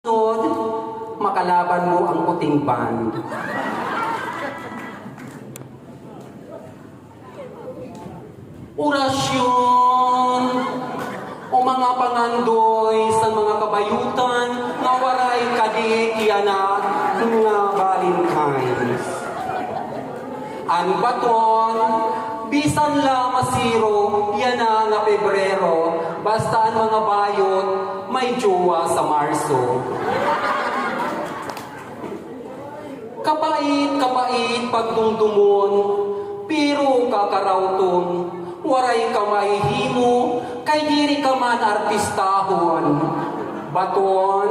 Sunod, makalaban mo ang puting band. Orasyon o mga pangandoy sa mga kabayutan nga waray kadikiyanak nga Valentines. Ang baton, bisan la masiro, yan nga Pebrero, basta ang mga bayot may jowa sa Marso. Kapait pagdumdumon, pero kakarawton, waray ka mahihimo, kay diri ka man artistahon. Baton,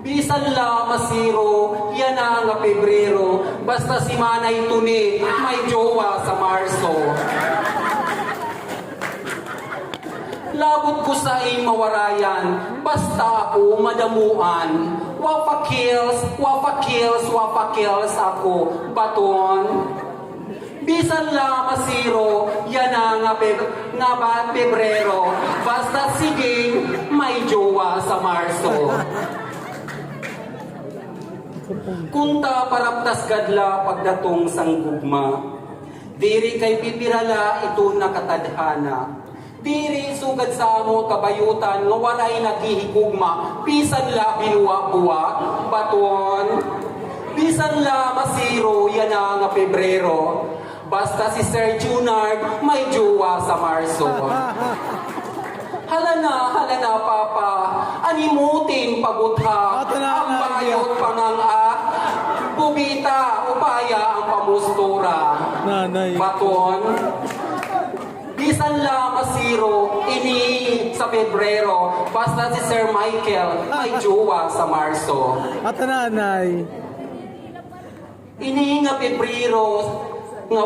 bisan la masiro, yan nga Pebrero, basta si Manay Tuni, may jowa sa Marso. Labot ko sa mawarayan, basta ako madamuan. Wapakils ako, baton. Bisan la masiro, yan nga Pebrero, basta sige, may jowa sa Marso. Kunta paraptas gadla pagdatong sang gugma, diri kay pipirala ito nakatadhana. Diri sugad sa amo kabayutan nga walay naghihigugma, bisan la binuwa-buwa, baton. Bisan la masiro, yan nga Pebrero, basta si Sir Junard may jowa sa Marso. Hala na, Papa, animutin pagutha, ang bayot panganga, bubita, upaya ang pamustura. Baton, bisan la masiro, ini sa Pebrero, basta si Sir Michael may jowa sa Marso. Nanay. Ini nga Pebrero, nga